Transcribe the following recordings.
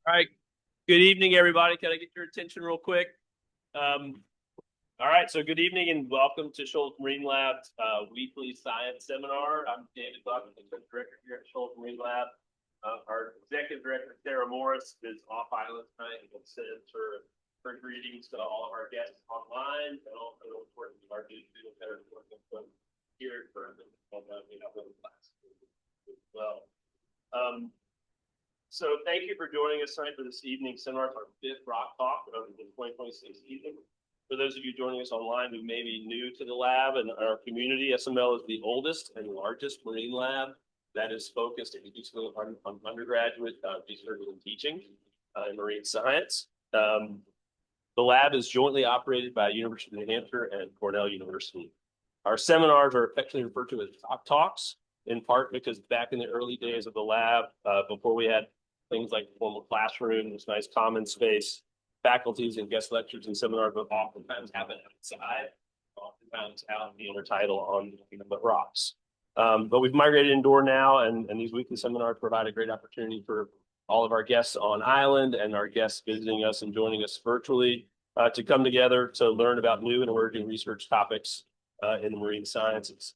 All right. Good evening, everybody. Can I get your attention real quick? All right. So good evening and welcome to Shoals Marine Lab's weekly science seminar. I'm David Buck, the director here at Shoals Marine Lab. Our executive director, Sarah Morris, is off island tonight and will send her greetings to all of our guests online and also, of course, our new students that are working here for the class as well. So thank you for joining us tonight for this evening seminar, our fifth Rock Talk of the 2026 season. For those of you joining us online who may be new to the lab and our community, SML is the oldest and largest marine lab that is focused exclusively on undergraduate research and teaching in marine science. The lab is jointly operated by University of New Hampshire and Cornell University. Our seminars are affectionately referred to as Rock Talks, in part because back in the early days of the lab, before we had things like formal classrooms, nice common space, faculties and guest lectures and seminars would oftentimes happen outside, oftentimes out in the intertidal on the rocks. But we've migrated indoor now, and these weekly seminars provide a great opportunity for all of our guests on island and our guests visiting us and joining us virtually to come together to learn about new and emerging research topics in the marine sciences.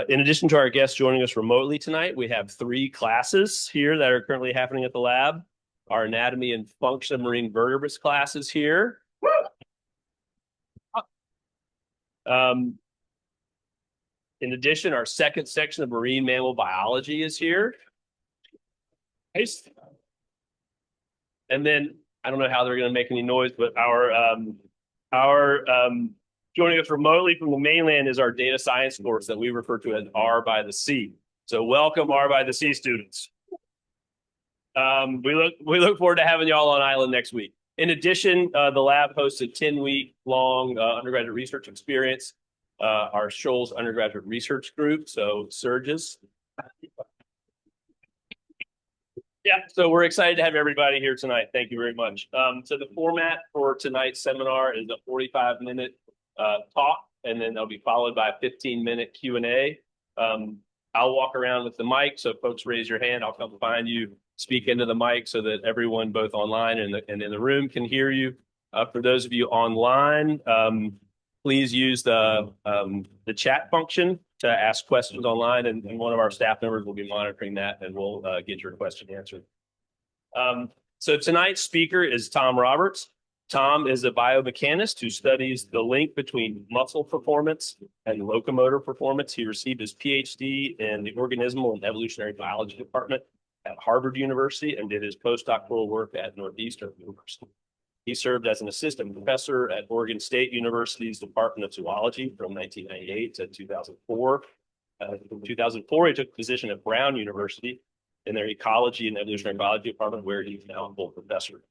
In addition to our guests joining us remotely tonight, we have 3 classes here that are currently happening at the lab. Our anatomy and function of marine vertebrates class is here. In addition, our second section of marine mammal biology is here. And then, I don't know how they're going to make any noise, but joining us remotely from the mainland is our data science course that we refer to as R by the Sea. So welcome R by the Sea students. We look forward to having you all on island next week. In addition, the lab hosts a 10-week long undergraduate research experience, our Shoals undergraduate research group, so SURGES. Yeah, so we're excited to have everybody here tonight. Thank you very much. So the format for tonight's seminar is a 45-minute talk, and then they'll be followed by a 15-minute Q&A. I'll walk around with the mic, so folks raise your hand. I'll come find you, speak into the mic so that everyone both online and in the room can hear you. For those of you online, please use the chat function to ask questions online, and one of our staff members will be monitoring that, and we'll get your question answered. So tonight's speaker is Tom Roberts. Tom is a biomechanist who studies the link between muscle performance and locomotor performance. He received his PhD in the Organismal and Evolutionary Biology Department at Harvard University and did his postdoctoral work at Northeastern University. He served as an assistant professor at Oregon State University's Department of Zoology from 1998 to 2004. In 2004, he took a position at Brown University in their Ecology and Evolutionary Biology Department, where he's now a full professor.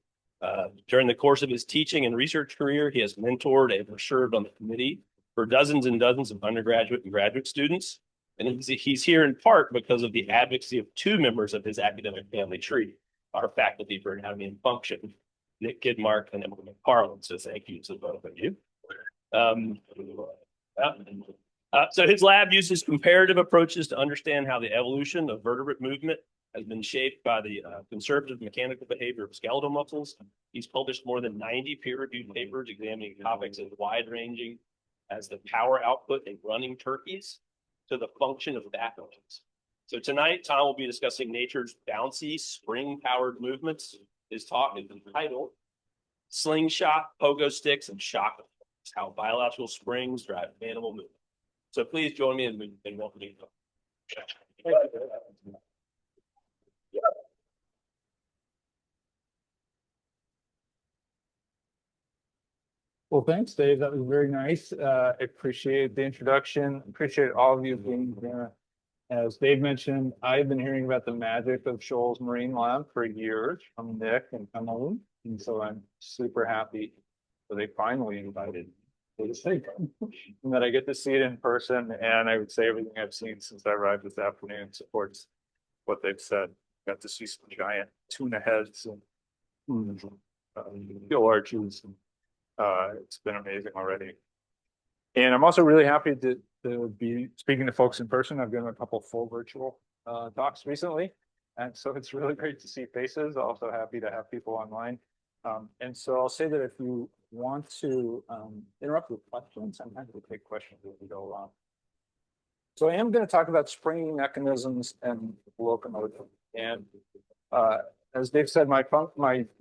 During the course of his teaching and research career, he has mentored and served on the committee for dozens and dozens of undergraduate and graduate students. And he's here in part because of the advocacy of 2 members of his academic family tree, our faculty for anatomy and function, Nick Kidmark and Emily McFarland. So thank you to both of you. So his lab uses comparative approaches to understand how the evolution of vertebrate movement has been shaped by the conservative mechanical behavior of skeletal muscles. He's published more than 90 peer-reviewed papers examining topics as wide-ranging as the power output in running turkeys to the function of back bones. So tonight, Tom will be discussing nature's bouncy, spring-powered movements. His talk is entitled Slingshot, Pogo Sticks, and Shock Effects, How Biological Springs Drive Animal Movement. So please join me in welcoming Tom. Well, thanks, Dave. That was very nice. I appreciate the introduction. Appreciate all of you being here. As Dave mentioned, I've been hearing about the magic of Shoals Marine Lab for years from Nick and Emily, and so I'm super happy that they finally invited me to this thing, and that I get to see it in person. And I would say everything I've seen since I arrived this afternoon supports what they've said. Got to see some giant tuna heads and gill arches. It's been amazing already. And I'm also really happy to be speaking to folks in person. I've given a couple full virtual talks recently. And so it's really great to see faces. Also happy to have people online. And so I'll say that if you want to interrupt with questions, I'm happy to take questions as we go along. So I am going to talk about springing mechanisms and locomotor. And as Dave said, my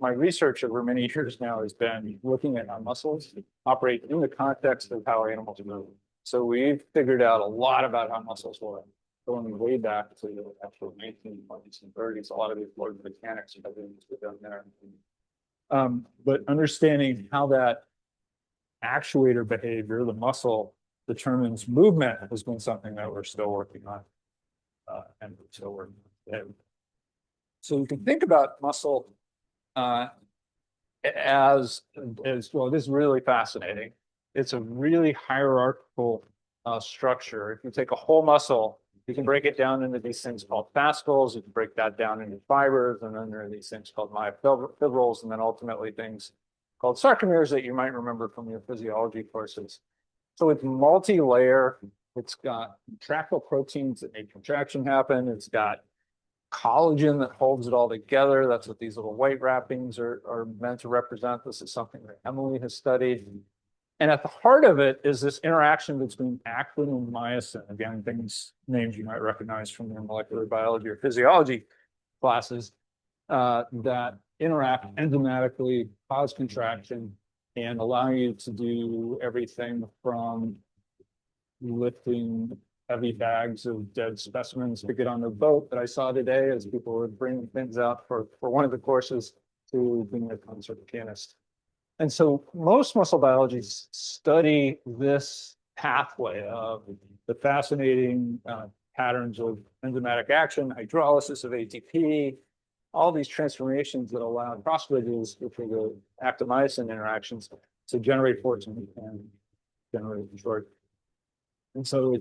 research over many years now has been looking at how muscles operate in the context of how animals move. So we've figured out a lot about how muscles work, going way back to the actual 1920s and 30s. A lot of these fluid mechanics have been done there. But understanding how that actuator behavior, the muscle, determines movement has been something that we're still working on, and we're still working on. So you can think about muscle as well. This is really fascinating. It's a really hierarchical structure. If you take a whole muscle, you can break it down into these things called fascicles. You can break that down into fibers, and then there are these things called myofibrils, and then ultimately things called sarcomeres that you might remember from your physiology courses. So it's multi-layer. It's got contractile proteins that make contraction happen. It's got collagen that holds it all together. That's what these little white wrappings are meant to represent. This is something that Emily has studied. And at the heart of it is this interaction between actin and myosin. Again, names you might recognize from your molecular biology or physiology classes that interact enzymatically, cause contraction, and allow you to do everything from lifting heavy bags of dead specimens to get on the boat that I saw today as people were bringing things out for one of the courses to being a concert pianist. And so most muscle biologists study this pathway of the fascinating patterns of enzymatic action, hydrolysis of ATP, all these transformations that allow cross-bridges, which are the actin-myosin interactions, to generate force and generate short. And so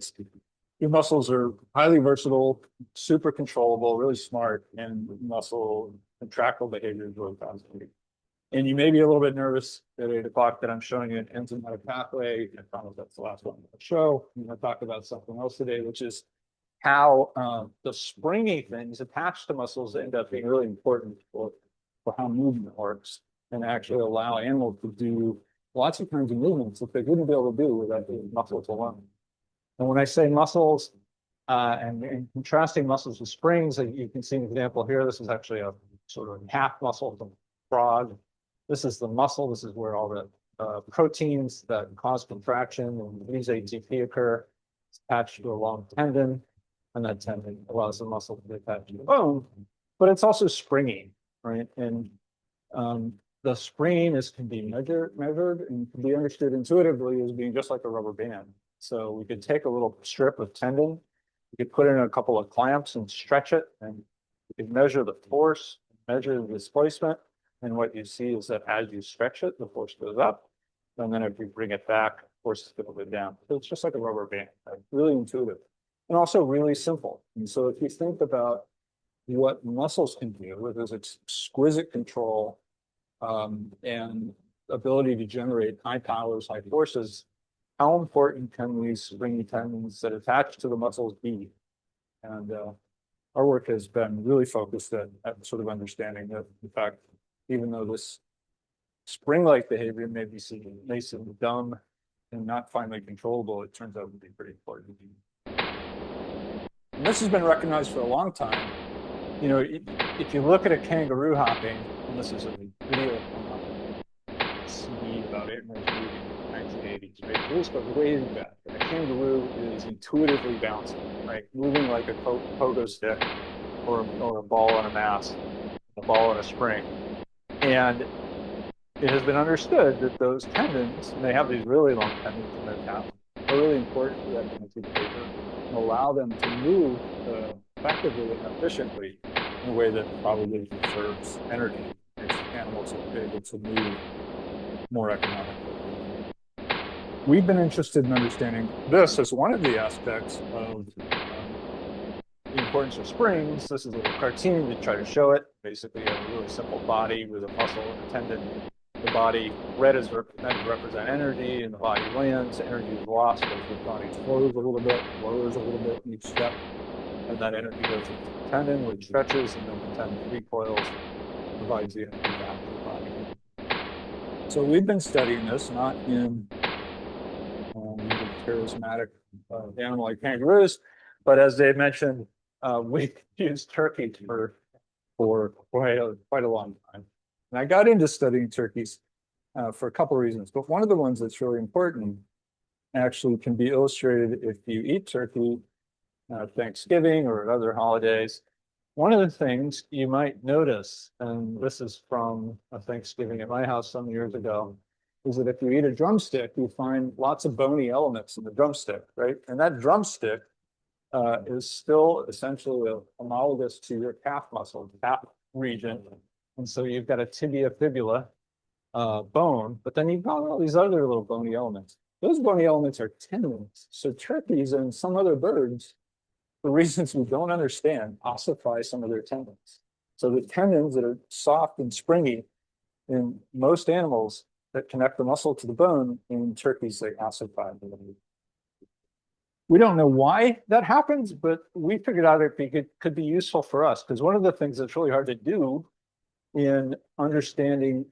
your muscles are highly versatile, super controllable, really smart, and muscle contractile behavior is really fascinating. And you may be a little bit nervous at 8 o'clock that I'm showing you an enzymatic pathway. I promise that's the last one I'm going to show. I'm going to talk about something else today, which is how the springy things attached to muscles end up being really important for how movement works and actually allow animals to do lots of kinds of movements that they wouldn't be able to do without the muscles alone. And when I say muscles and contrasting muscles with springs, you can see an example here. This is actually a sort of half muscle from frog. This is the muscle. This is where all the proteins that cause contraction and release ATP occur. It's attached to a long tendon, and that tendon allows the muscle to be attached to the bone. But it's also springy, right? And the spring can be measured and can be understood intuitively as being just like a rubber band. So we could take a little strip of tendon, we could put in a couple of clamps and stretch it, and we could measure the force, measure the displacement. And what you see is that as you stretch it, the force goes up. And then if you bring it back, the force is going to go down. So it's just like a rubber band, right? Really intuitive and also really simple. And so if you think about what muscles can do with this exquisite control and ability to generate high powers, high forces, how important can these springy tendons that attach to the muscles be? And our work has been really focused at sort of understanding that, in fact, even though this spring-like behavior may seem dumb and not finely controllable, it turns out to be pretty important. And this has been recognized for a long time. You know, if you look at a kangaroo hopping, and this is a video from CD about animals moving in the 1980s, right? So this goes way back. A kangaroo is intuitively bouncing, right? Moving like a pogo stick or a ball on a mast, a ball on a spring. And it has been understood that those tendons, and they have these really long tendons in their calf, are really important for that dancing behavior and allow them to move effectively and efficiently in a way that probably conserves energy. Makes animals able to move more economically. We've been interested in understanding this as one of the aspects of the importance of springs. This is a little cartoon to try to show it. Basically, you have a really simple body with a muscle and a tendon. The body, red is meant to represent energy, and the body lands. Energy is lost as the body flows a little bit, lowers a little bit in each step. And that energy goes into the tendon, which stretches, and then the tendon recoils, provides the energy back to the body. So we've been studying this, not in charismatic animal like kangaroos, but as Dave mentioned, we used turkeys for quite a long time. And I got into studying turkeys for a couple of reasons, but one of the ones that's really important actually can be illustrated if you eat turkey Thanksgiving or at other holidays. One of the things you might notice, and this is from a Thanksgiving at my house some years ago, is that if you eat a drumstick, you find lots of bony elements in the drumstick, right? And that drumstick is still essentially homologous to your calf muscle, calf region. And so you've got a tibia fibula bone, but then you've got all these other little bony elements. Those bony elements are tendons. So turkeys and some other birds, for reasons we don't understand, ossify some of their tendons. So the tendons that are soft and springy in most animals that connect the muscle to the bone, in turkeys, they ossify. We don't know why that happens, but we figured out it could be useful for us, because one of the things that's really hard to do in understanding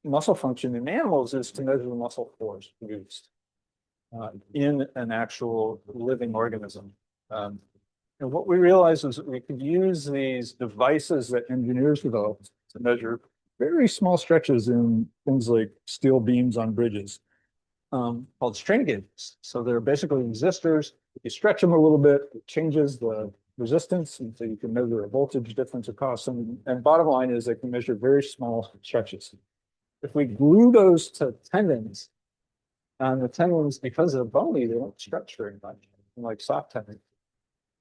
muscle function in animals is to measure the muscle force produced in an actual living organism. And what we realized is that we could use these devices that engineers developed to measure very small stretches in things like steel beams on bridges, called strain gauges. So they're basically resistors. If you stretch them a little bit, it changes the resistance, and so you can measure a voltage difference across them. And bottom line is they can measure very small stretches. If we glue those to tendons, and the tendons, because they're bony, they don't stretch very much, like soft tendons.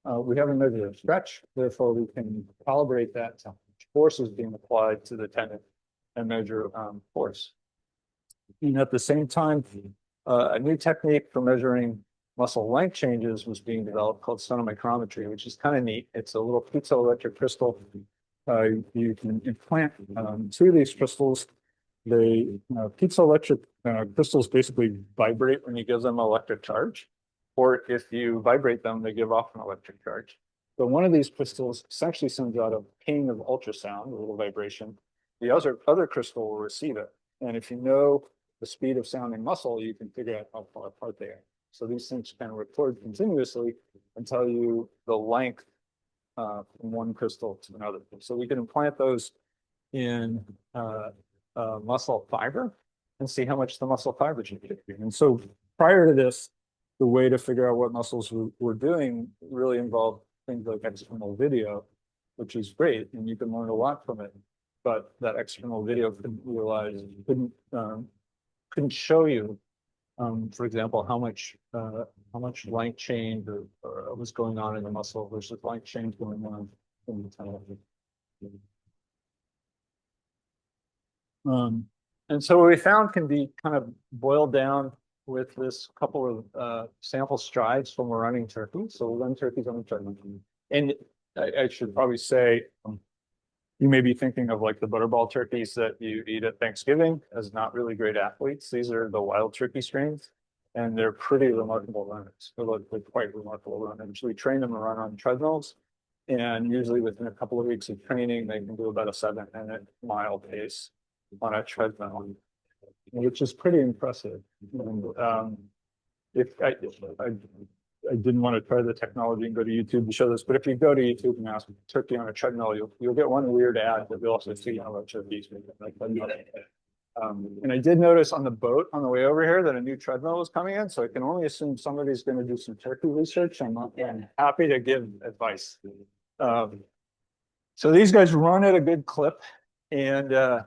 We haven't measured a stretch, therefore we can calibrate that to force is being applied to the tendon and measure force. And at the same time, a new technique for measuring muscle length changes was being developed called sonomicrometry, which is kind of neat. It's a little piezoelectric crystal. You can implant two of these crystals. Piezoelectric crystals basically vibrate when you give them electric charge, or if you vibrate them, they give off an electric charge. So one of these crystals essentially sends out a ping of ultrasound, a little vibration. The other crystal will receive it. And if you know the speed of sounding muscle, you can figure out how far apart they are. So these things can record continuously and tell you the length from one crystal to another. So we can implant those in muscle fiber and see how much the muscle fiber should be. And so prior to this, the way to figure out what muscles were doing really involved things like external video, which is great, and you can learn a lot from it. But that external video couldn't show you, for example, how much length change or was going on in the muscle versus length change going on in the tendon. And so what we found can be kind of boiled down with this couple of sample strides from a running turkey. So we'll run turkeys on the treadmill. And I should probably say, you may be thinking of like the butterball turkeys that you eat at Thanksgiving as not really great athletes. These are the wild turkey strains, and they're pretty remarkable runners. They're quite remarkable runners. We train them to run on treadmills, and usually within a couple of weeks of training, they can do about a 7-minute mile pace on a treadmill, which is pretty impressive. And, if I didn't want to try the technology and go to YouTube to show this, but if you go to YouTube and ask turkey on a treadmill, you'll get one weird ad that you'll also see how much turkeys. And I did notice on the boat on the way over here that a new treadmill was coming in, so I can only assume somebody's going to do some turkey research. I'm happy to give advice. So these guys run at a good clip, and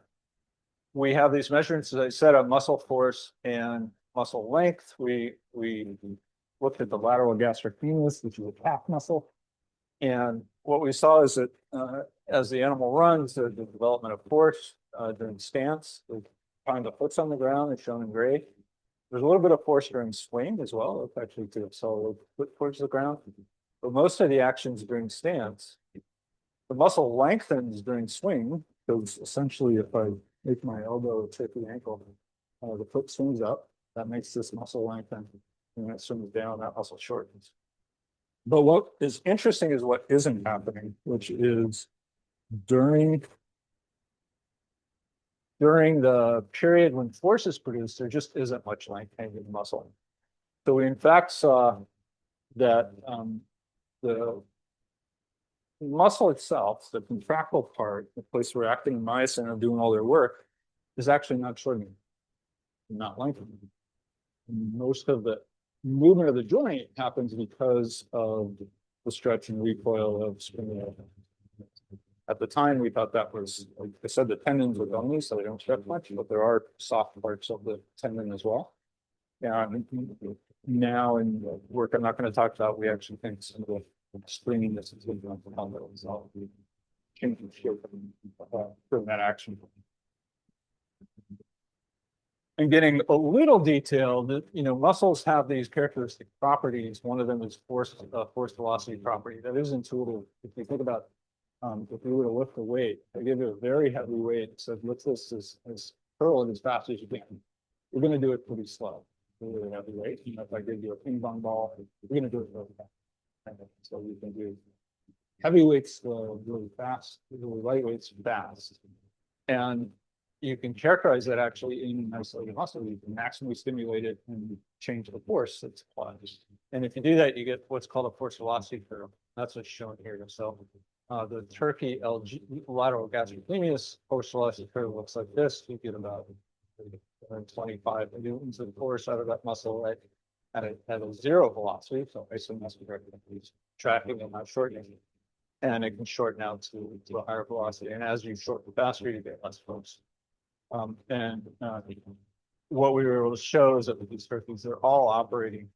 we have these measurements, as I said, of muscle force and muscle length. We looked at the lateral gastrocnemius, which is a calf muscle. And what we saw is that as the animal runs, there's the development of force during stance. The time the foot's on the ground is shown in gray. There's a little bit of force during swing as well. It's actually to accelerate the foot towards the ground. But most of the actions during stance, the muscle lengthens during swing, because essentially if I make my elbow take the ankle, the foot swings up. That makes this muscle lengthen. And when it swings down, that muscle shortens. But what is interesting is what isn't happening, which is during the period when force is produced, there just isn't much lengthening of muscle. So we in fact saw that the muscle itself, the contractile part, the place where actin and myosin are doing all their work, is actually not shortening, not lengthening. Most of the movement of the joint happens because of the stretch and recoil of spring. At the time, we thought that was, like I said, the tendons are bony, so they don't stretch much, but there are soft parts of the tendon as well. And now in the work I'm not going to talk about, we actually think some of the springiness is going to resolve the changing shape from that action. And getting a little detail that, muscles have these characteristic properties. One of them is force velocity property. That is intuitive. If you think about, if you were to lift a weight, they give you a very heavy weight, so lift this as hurl it as fast as you can. You're going to do it pretty slow. Really heavy weight. If I give you a ping pong ball, you're going to do it really fast. So you can do heavy weights slow, really fast, really light weights fast. And you can characterize that actually in an isolated muscle. You can maximally stimulate it and change the force that's applied. And if you do that, you get what's called a force velocity curve. That's what's shown here. So the turkey LG, lateral gastrocnemius force velocity curve looks like this. You get about 25 newtons of force out of that muscle at a zero velocity. So isometric is tracking and not shortening. And it can shorten out to a higher velocity. And as you shorten faster, you get less force. What we were able to show is that with these turkeys, they're all operating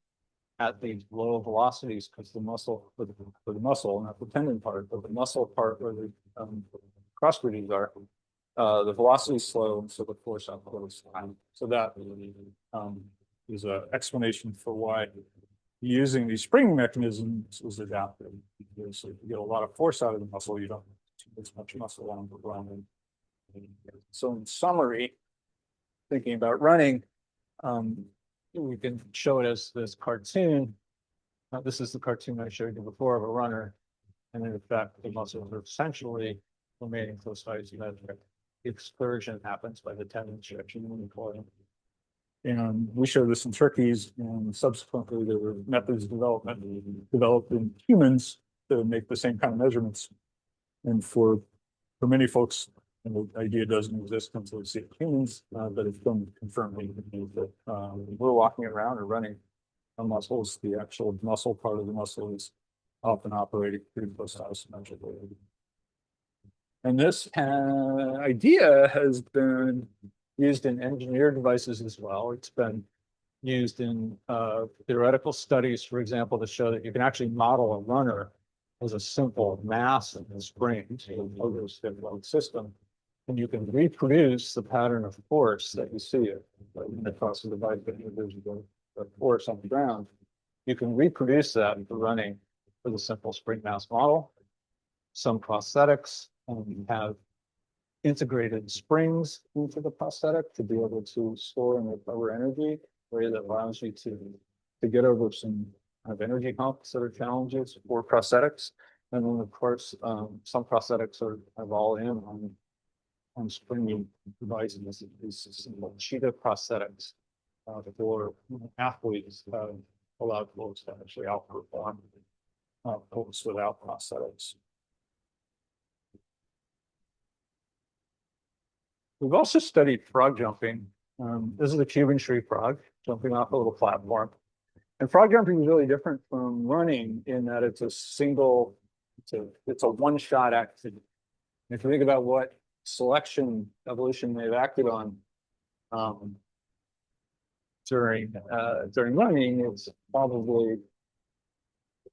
at these low velocities because the muscle, for the muscle, not the tendon part, but the muscle part where the cross bridges are, the velocity is slow, and so the force output is high. So that is an explanation for why using these spring mechanisms is adaptive. Because if you get a lot of force out of the muscle, you don't have as much muscle on the ground. So in summary, thinking about running, we can show it as this cartoon. This is the cartoon I showed you before of a runner. And in fact, the muscles are essentially remaining close to isometric. The excursion happens by the tendon stretching and coiling. And we showed this in turkeys, and subsequently there were methods developed in humans to make the same kind of measurements. And for many folks, and the idea doesn't exist until we see it in humans, but it's been confirmed that we're walking around or running on muscles. The actual muscle part of the muscle is often operating pretty close to isometrically. And this idea has been used in engineered devices as well. It's been used in theoretical studies, for example, to show that you can actually model a runner as a simple mass and spring, so a motor-stiff system. And you can reproduce the pattern of force that you see across the device, but there's the force on the ground. You can reproduce that for running with a simple spring mass model. Some prosthetics have integrated springs into the prosthetic to be able to store and recover energy, where that allows you to get over some kind of energy humps that are challenges for prosthetics. And then, of course, some prosthetics have all in on springy devices. These simple cheetah prosthetics for athletes allow folks to actually outperform folks without prosthetics. We've also studied frog jumping. This is a Cuban tree frog jumping off a little platform. And frog jumping is really different from running in that it's a single, it's a one-shot activity. If you think about what selection evolution may have acted on during running, it's probably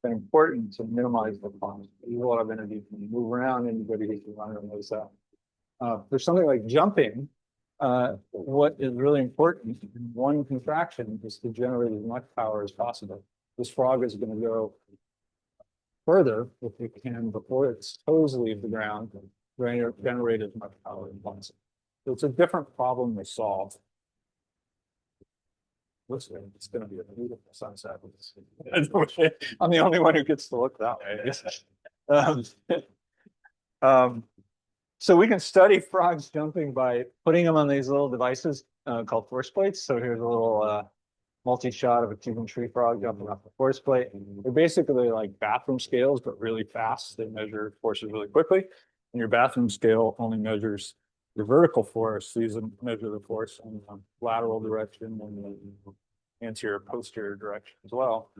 been important to minimize the cost. You have a lot of energy when you move around, anybody who's a runner knows that. For something like jumping, what is really important in one contraction is to generate as much power as possible. This frog is going to go further if it can before its toes leave the ground, generate as much power as possible. So it's a different problem to solve. Listen, it's going to be a beautiful sunset. I'm the only one who gets to look that way, I guess. Um, um, so we can study frogs jumping by putting them on these little devices called force plates. So here's a little multi-shot of a Cuban tree frog jumping off the force plate. They're basically like bathroom scales, but really fast. They measure forces really quickly. And your bathroom scale only measures the vertical force. These measure the force in the lateral direction and the anterior posterior direction as well.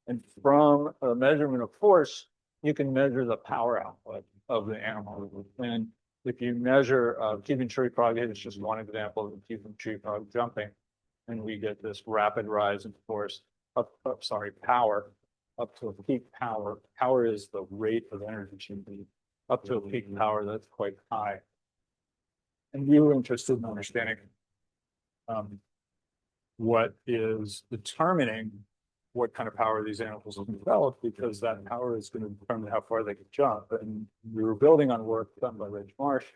And from a measurement of force, you can measure the power output of the animal. And if you measure a Cuban tree frog, it's just one example of a Cuban tree frog jumping, and we get this rapid rise in force, power, up to a peak power. Power is the rate of energy up to a peak power that's quite high. And we were interested in understanding what is determining what kind of power these animals will develop, because that power is going to determine how far they can jump. And we were building on work done by Reg Marsh,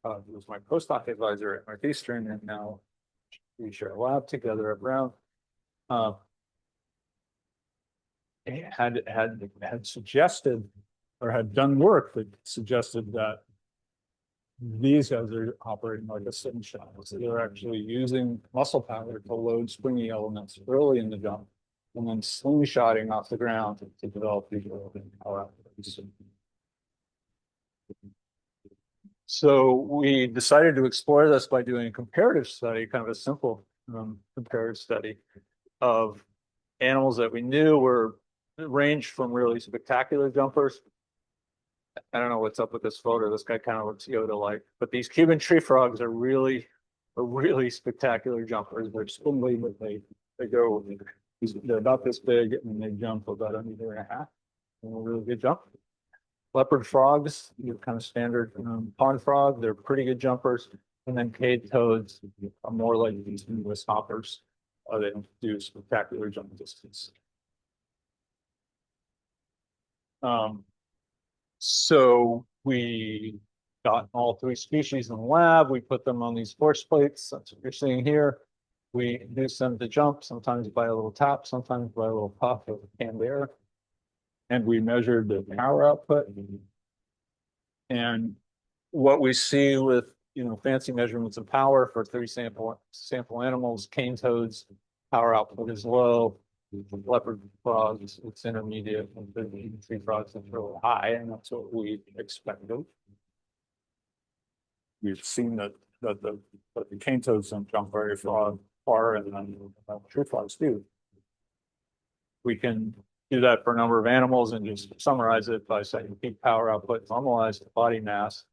who was my postdoc advisor at Northeastern, and now we share a lab together at Brown. Had suggested or had done work that suggested that these guys are operating like a slingshot. So they're actually using muscle power to load springy elements early in the jump, and then slingshotting off the ground to develop these power outputs. So we decided to explore this by doing a comparative study, kind of a simple comparative study of animals that we knew were ranged from really spectacular jumpers. I don't know what's up with this photo. This guy kind of looks Yoda-like, but these Cuban tree frogs are really spectacular jumpers. They're spindly, but they're about this big and they jump about a meter and a half. And a really good jump. Leopard frogs, your kind of standard pond frog, they're pretty good jumpers. And then cave toads are more like these English hoppers. They do spectacular jump distance. So we got all three species in the lab. We put them on these force plates. That's what you're seeing here. We induce them to jump, sometimes by a little tap, sometimes by a little puff of canned air. And we measured the power output. And what we see with fancy measurements of power for 3 sample animals, cane toads, power output is low. Leopard frogs, it's intermediate, and the tree frogs, it's really high, and that's what we expected. We've seen that the cane toads don't jump very far, and then tree frogs do. We can do that for a number of animals and just summarize it by saying peak power output normalized body mass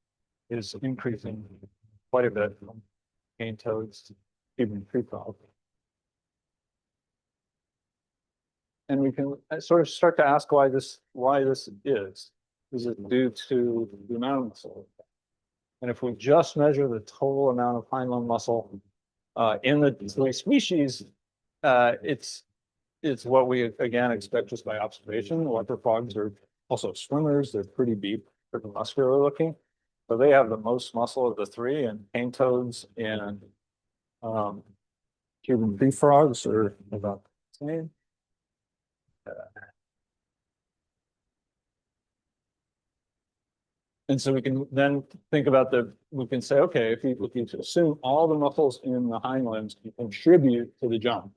is increasing quite a bit from cane toads to even tree frogs. And we can sort of start to ask why this is. Is it due to the amount of muscle? And if we just measure the total amount of hindlimb muscle in the 3 species, it's what we again expect just by observation. Leopard frogs are also swimmers. They're pretty deep, pretty muscular looking. So they have the most muscle of the 3, and cane toads and Cuban tree frogs are about the same. And so we can then think about we can say, okay, if you assume all the muscles in the hind limbs can contribute to the jump,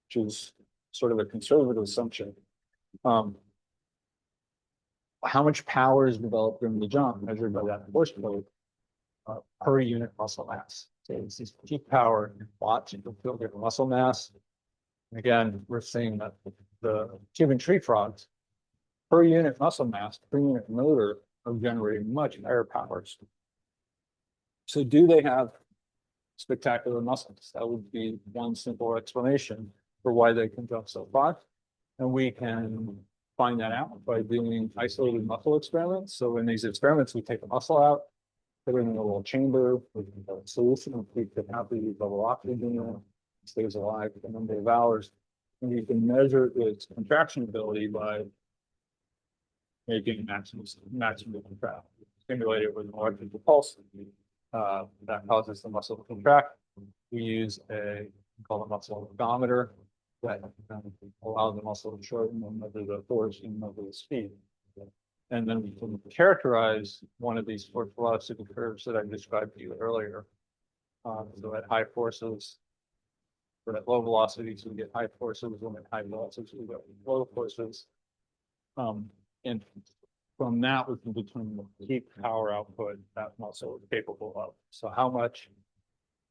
which is sort of a conservative assumption, how much power is developed during the jump measured by that force plate per unit muscle mass? So it's this peak power in watts per kilogram muscle mass. And again, we're seeing that the Cuban tree frogs per unit muscle mass, per unit motor, are generating much higher powers. So do they have spectacular muscles? That would be one simple explanation for why they can jump so far. And we can find that out by doing isolated muscle experiments. So in these experiments, we take the muscle out, put it in a little chamber with a solution of happy bubble oxygen, it stays alive for a number of hours. And you can measure its contraction ability by making maximum contract. Stimulate it with an electrical pulse that causes the muscle to contract. We use a called a muscle ergometer, that allows the muscle to shorten and measure the force and measure the speed. And then we can characterize one of these force velocity curves that I described to you earlier. So at high forces, or at low velocities, we get high forces, and at high velocities, we get low forces. And from that, we can determine the peak power output that muscle is capable of. So how much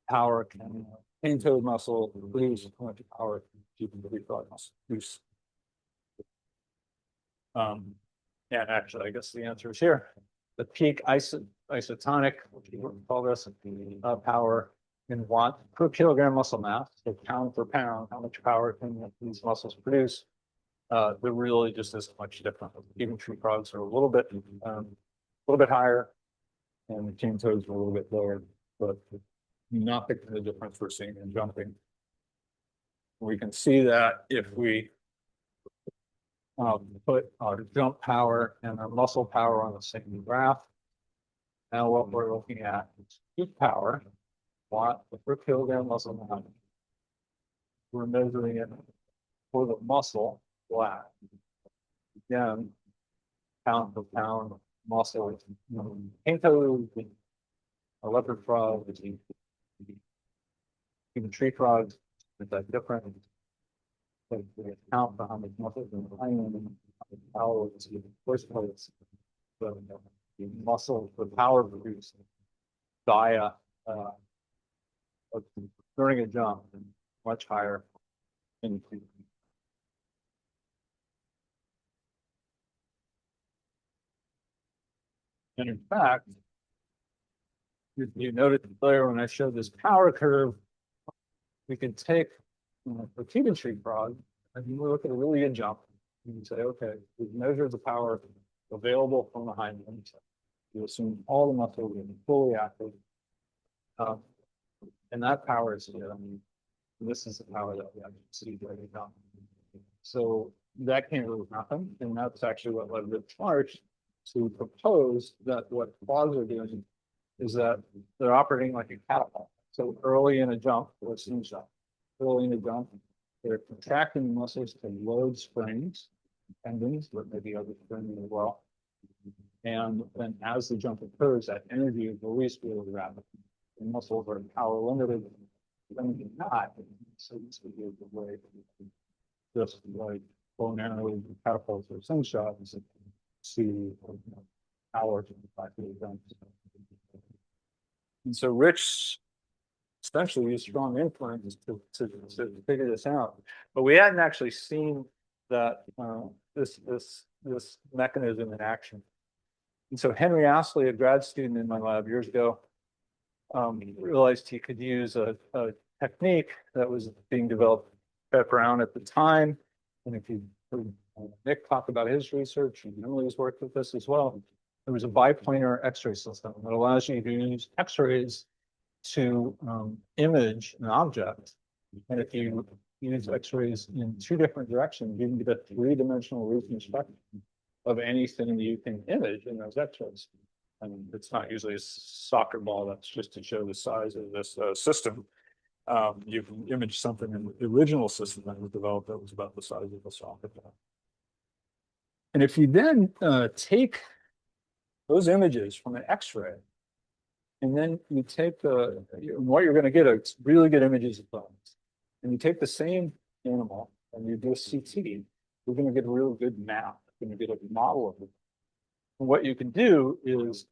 power can pain-toed muscle produce? How much power can the leapfrog muscle produce? And actually, I guess the answer is here. The peak isotonic, which we call this, power in watt per kilogram muscle mass, so pound for pound, how much power can these muscles produce? They're really just as much different. Even tree frogs are a little bit higher, and the cane toads are a little bit lower, but not the kind of difference we're seeing in jumping. We can see that if we put our jump power and our muscle power on the same graph. Now what we're looking at is peak power, watt per kilogram muscle mass. We're measuring it for the muscle flat. Again, pound for pound muscle. Cane toad, a leopard frog, even tree frogs, is that different? But we account for how much muscle and power is in the first place. The muscle, the power produced via during a jump, much higher in the And in fact, you noted earlier when I showed this power curve, we can take a Cuban tree frog and we look at a really good jump. And you say, okay, we've measured the power available from the hind limb. You assume all the muscles are fully active. And that power is here. I mean, this is the power that we actually see right now. So that can't really happen. And that's actually what led Rich March to propose that what frogs are doing is that they're operating like a catapult. So early in a jump, or seems that early in a jump, they're contracting the muscles to load springs, tendons, but maybe other springs as well. And then as the jump occurs, that energy is released really rapidly. The muscles are power limited, then not. So this would be a way just like bow and arrow, catapults, or slingshots to power to the fact that jumps. And so Rich especially used strong inference to figure this out. But we hadn't actually seen that this mechanism in action. And so Henry Astley, a grad student in my lab years ago, realized he could use a technique that was being developed at Brown at the time. And if you heard Nick talk about his research, and Emily's worked with this as well, there was a biplanar X-ray system that allows you to use X-rays to image an object. And if you use X-rays in two different directions, you can get a three-dimensional reconstruction of anything you can image in those X-rays. I mean, it's not usually a soccer ball, that's just to show the size of this system. You can image something in the original system that was developed that was about the size of a soccer ball. And if you then take those images from an X-ray, and then you take what you're going to get are really good images of bones. And you take the same animal and you do a CT, you're going to get a real good map. You're going to get a model of it. And what you can do is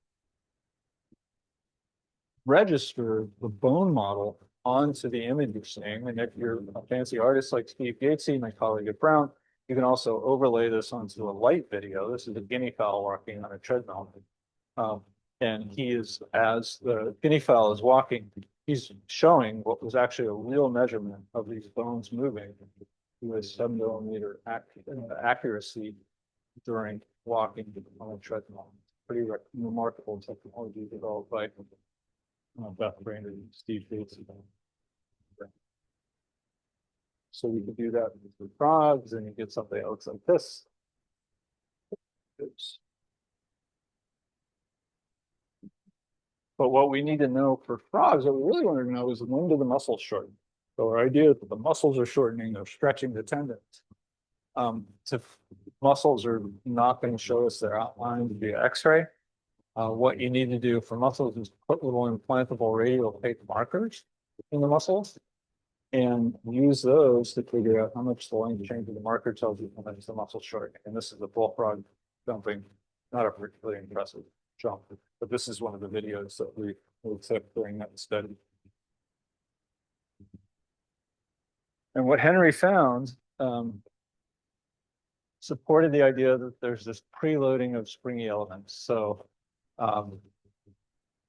register the bone model onto the image you're seeing. And if you're a fancy artist like Steve Gatesy, my colleague at Brown, you can also overlay this onto a light video. This is a guinea fowl walking on a treadmill. And he is, as the guinea fowl is walking, he's showing what was actually a real measurement of these bones moving with 7 millimeter accuracy during walking on a treadmill. Pretty remarkable technology developed by Beth Brainerd and Steve Gates. So we could do that with frogs, and you get something that looks like this. Oops. But what we need to know for frogs, what we really want to know is when do the muscles shorten? So our idea is that the muscles are shortening, they're stretching the tendons. Muscles are not going to show us their outline via X-ray. What you need to do for muscles is put little implantable radial plate markers in the muscles and use those to figure out how much the length change of the marker tells you how much the muscle shortening. And this is the bullfrog jumping, not a particularly impressive jump, but this is one of the videos that we took during that study. And what Henry found supported the idea that there's this preloading of springy elements. So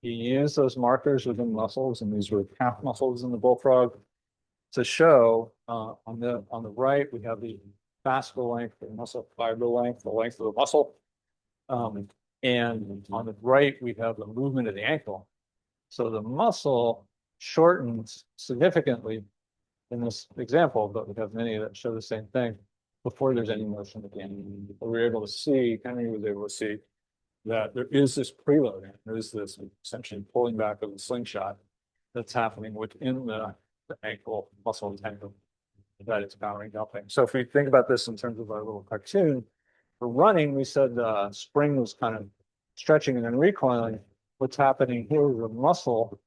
he used those markers within muscles, and these were calf muscles in the bullfrog, to show on the right we have the fascicle length, the muscle fiber length, the length of the muscle, and on the right we have the movement of the ankle. So the muscle shortens significantly in this example, but we have many that show the same thing before there's any motion at the end. But we were able to see, Henry was able to see that there is this preloading, there is this essentially pulling back of the slingshot that's happening within the ankle muscle tendon that is powering jumping. So if we think about this in terms of our little cartoon, for running, we said the spring was kind of stretching and then recoiling. What's happening here is the muscle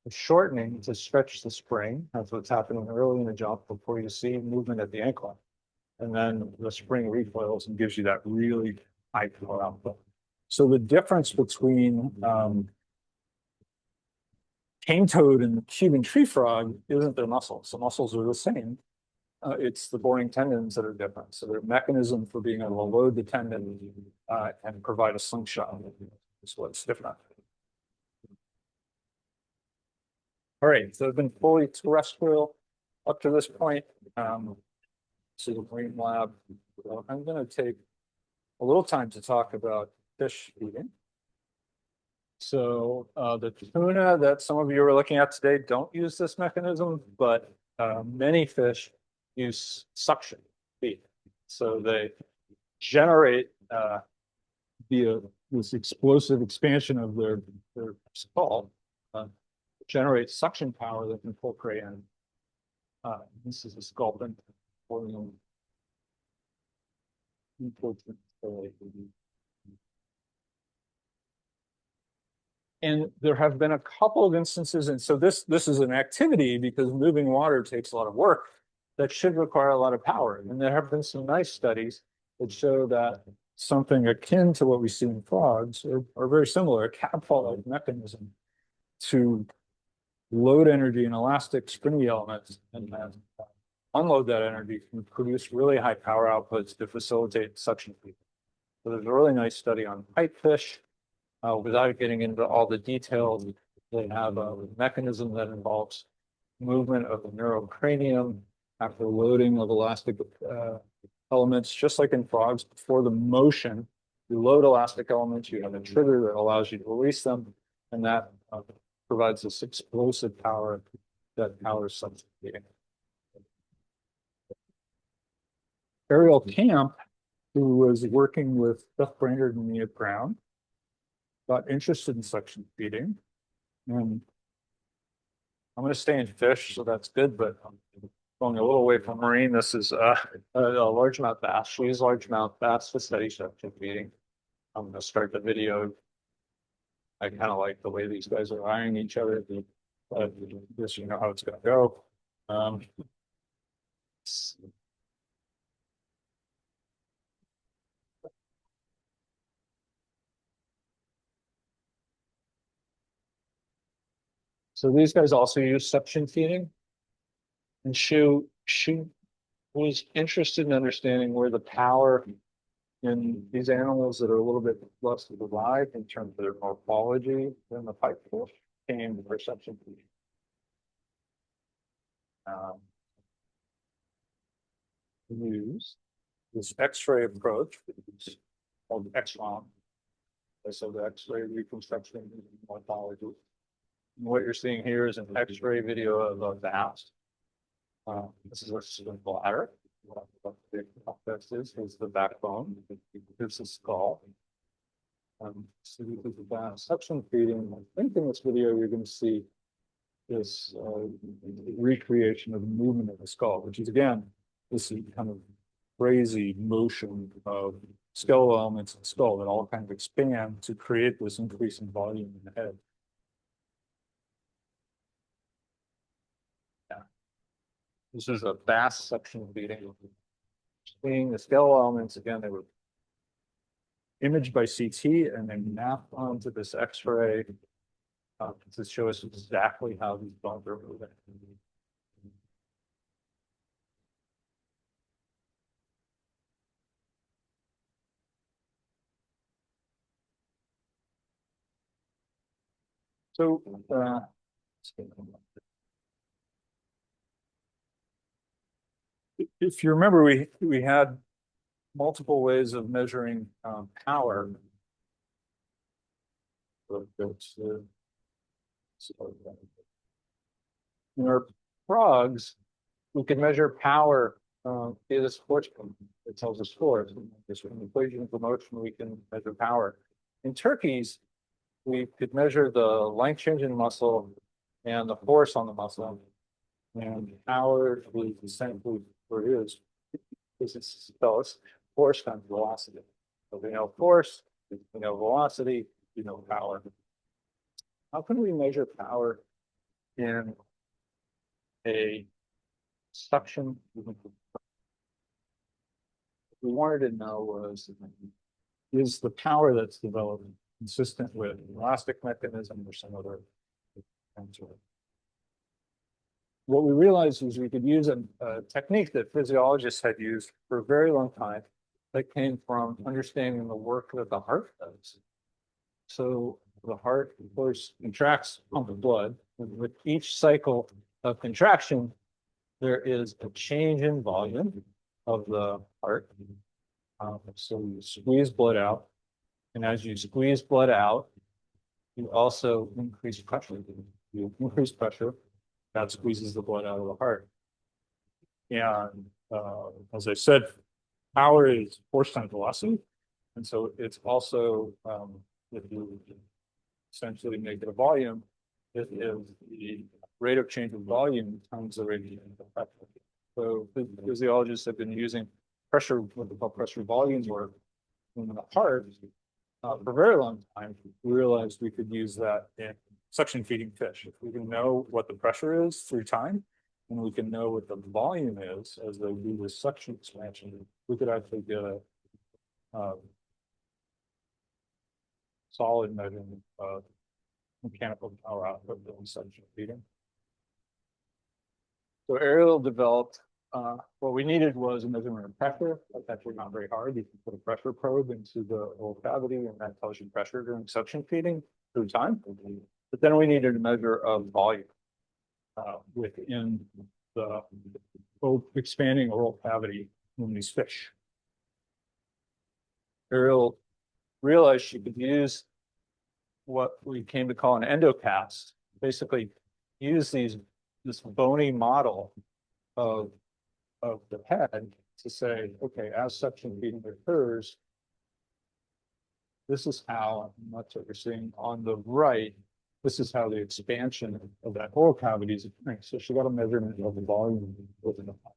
is shortening to stretch the spring. That's what's happening early in the jump before you see movement at the ankle. And then the spring recoils and gives you that really high power output. So the difference between cane toad and the Cuban tree frog isn't their muscles. The muscles are the same. It's the boring tendons that are different. So their mechanism for being able to load the tendon and provide a slingshot is what's different. All right, so I've been fully terrestrial up to this point. So the marine lab. So I'm going to take a little time to talk about fish feeding. So the tuna that some of you are looking at today don't use this mechanism, but many fish use suction feed. So they generate via this explosive expansion of their skull, generate suction power that can pull prey in. This is a sculpin. And there have been a couple of instances, and so this is an activity because moving water takes a lot of work that should require a lot of power. And there have been some nice studies that show that something akin to what we see in frogs are very similar, a catapult-like mechanism to load energy in elastic springy elements and then unload that energy and produce really high power outputs to facilitate suction feeding. So there's a really nice study on pipefish. Without getting into all the details, they have a mechanism that involves movement of the neurocranium after loading of elastic elements, just like in frogs. Before the motion, you load elastic elements, you have a trigger that allows you to release them, and that provides this explosive power that powers suction feeding. Ariel Camp, who was working with Beth Brainerd and Mia Brown, got interested in suction feeding. And I'm going to stay in fish, so that's good, but I'm going a little away from marine. This is a largemouth bass. She used largemouth bass to study suction feeding. I'm going to start the video. I kind of like the way these guys are eyeing each other. Just, you know how it's going to go. So these guys also use suction feeding. And she was interested in understanding where the power in these animals that are a little bit less alive in terms of their morphology than the pipefish came to suction feeding. Use this X-ray approach called X-ROM. So the X-ray reconstruction morphology. And what you're seeing here is an X-ray video of a bass. This is a bladder. This is the backbone. Here's the skull. So this is the bass suction feeding. I think in this video you're going to see this recreation of the movement of the skull, which is again, this kind of crazy motion of skeletal elements in the skull that all kind of expand to create this increase in volume in the head. Yeah. This is a vast section beating. Seeing the skeletal elements, again, they were imaged by CT and then mapped onto this X-ray to show us exactly how these bones are moving. So, if you remember, we had multiple ways of measuring power. In our frogs, we could measure power via this force code. It tells us force. This equation for motion, we can measure power. In turkeys, we could measure the length change in muscle and the force on the muscle. And power is essentially what it is. This is force times velocity. So we know force, we know velocity, we know power. How can we measure power in a suction? What we wanted to know was, is the power that's developed consistent with elastic mechanism or some other answer? What we realized was we could use a technique that physiologists had used for a very long time that came from understanding the work that the heart does. So the heart, of course, contracts pump of blood. With each cycle of contraction, there is a change in volume of the heart. So you squeeze blood out. And as you squeeze blood out, you also increase pressure. You increase pressure, that squeezes the blood out of the heart. And as I said, power is force times velocity. And so it's also, if you essentially make it a volume, it is the rate of change of volume times the rate of change of pressure. So physiologists have been using pressure, what they call pressure volume work in the heart for a very long time. We realized we could use that in suction feeding fish. If we can know what the pressure is through time, and we can know what the volume is as they do this suction expansion, we could actually get a solid measurement of mechanical power output in suction feeding. So Ariel developed, what we needed was a measurement of pressure. That's actually not very hard. You can put a pressure probe into the oral cavity and that tells you pressure during suction feeding through time. But then we needed a measure of volume within the expanding oral cavity in these fish. Ariel realized she could use what we came to call an endocast, basically use this bony model of the head to say, okay, as suction feeding occurs, this is how, and that's what we're seeing on the right, this is how the expansion of that oral cavity is occurring. So she got a measurement of the volume within the body.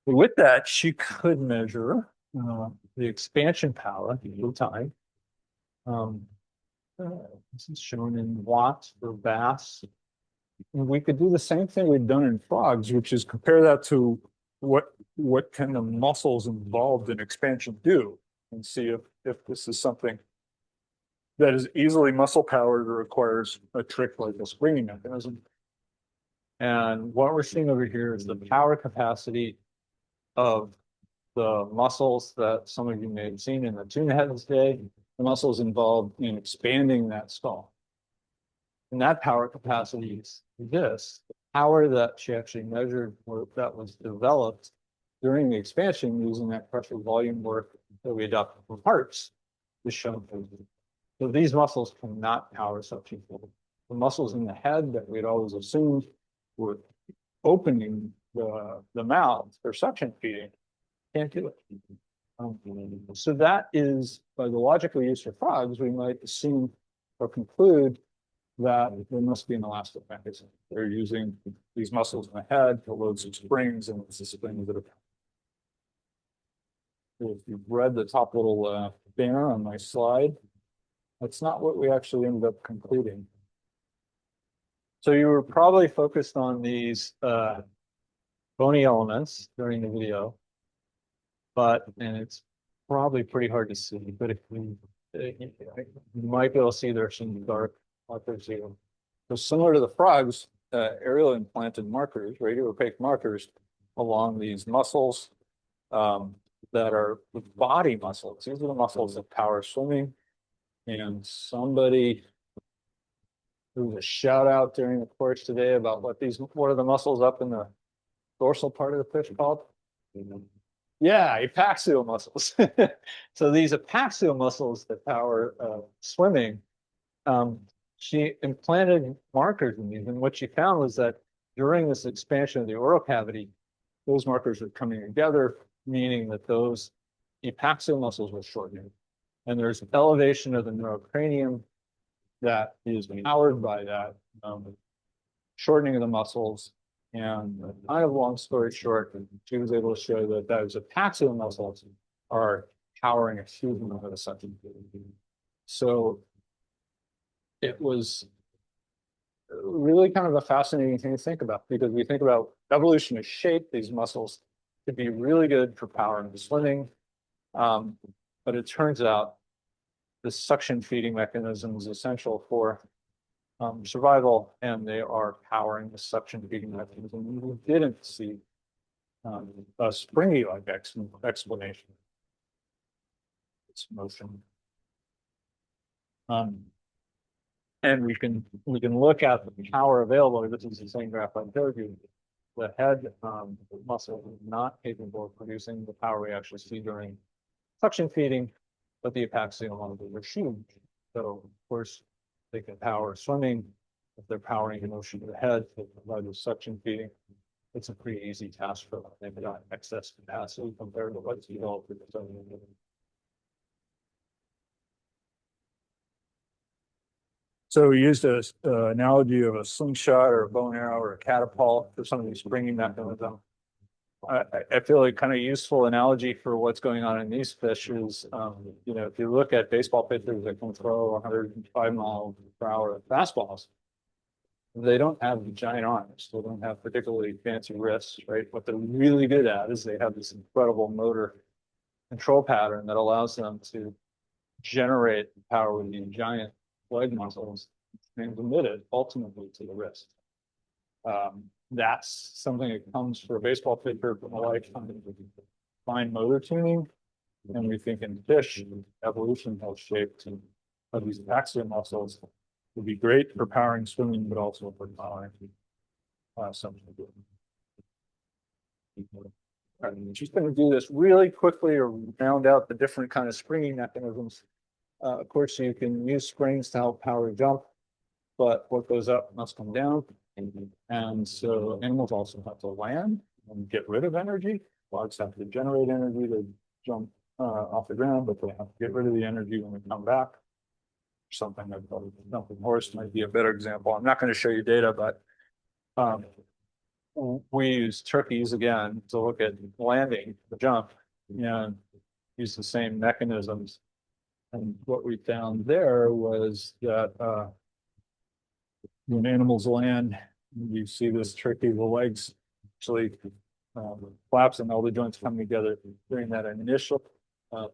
With that, she could measure the expansion power over time. This is shown in watts or bass. And we could do the same thing we've done in frogs, which is compare that to what can the muscles involved in expansion do, and see if this is something that is easily muscle powered or requires a trick like a springing mechanism. And what we're seeing over here is the power capacity of the muscles that some of you may have seen in the tuna heads today, the muscles involved in expanding that skull. And that power capacity is this. The power that she actually measured, or that was developed during the expansion using that pressure volume work that we adopted from hearts is shown. So these muscles cannot power suction feeding. The muscles in the head that we'd always assumed were opening the mouth for suction feeding can't do it. So that is, by the logic we use for frogs, we might assume or conclude that there must be an elastic mechanism. They're using these muscles in the head to load some springs, and it's the springs that are. If you've read the top little banner on my slide, that's not what we actually ended up concluding. So you were probably focused on these bony elements during the video, and it's probably pretty hard to see, but if you might be able to see there's some dark markers here. So similar to the frogs, aerial implanted markers, radio-opaque markers along these muscles that are the body muscles. These are the muscles that power swimming. And somebody, there was a shout out during the course today about what are the muscles up in the dorsal part of the fish called? Yeah, epaxial muscles. So these epaxial muscles that power swimming, she implanted markers in these, and what she found was that during this expansion of the oral cavity, those markers are coming together, meaning that those epaxial muscles were shortening. And there's elevation of the neurocranium that is powered by that shortening of the muscles. And kind of long story short, she was able to show that those epaxial muscles are powering a huge amount of the suction. So it was really kind of a fascinating thing to think about, because we think about evolution has shaped these muscles to be really good for powering the swimming. But it turns out the suction feeding mechanism is essential for survival, and they are powering the suction feeding mechanism. We didn't see a springy-like explanation. It's motion. And we can look at the power available. This is the same graph I showed you. The head muscle is not capable of producing the power we actually see during suction feeding, but the epaxial muscles are huge. So of course they can power swimming. If they're powering the motion of the head, they provide the suction feeding. It's a pretty easy task for them. They've got excess capacity compared to what's developed in the swimming. So we used an analogy of a slingshot or a bow and arrow or a catapult for some of these springing mechanisms. I feel a kind of useful analogy for what's going on in these fish is, if you look at baseball pitchers that can throw 105 miles per hour fastballs, they don't have giant arms. They don't have particularly fancy wrists, right? What they're really good at is they have this incredible motor control pattern that allows them to generate power with these giant leg muscles and remit it ultimately to the wrist. That's something that comes for a baseball pitcher from a lifetime of fine motor tuning. And we think in fish, evolution has shaped of these axial muscles would be great for powering swimming, but also for powering something. I'm just going to do this really quickly or round out the different kind of springing mechanisms. Of course, you can use springs to help power jump, but what goes up must come down. And so animals also have to land and get rid of energy. Frogs have to generate energy to jump off the ground, but they have to get rid of the energy when they come back. Something like jumping horse might be a better example. I'm not going to show you data, but we use turkeys again to look at landing the jump and use the same mechanisms. And what we found there was that when animals land, you see this turkey, the legs actually collapse and all the joints come together. During that initial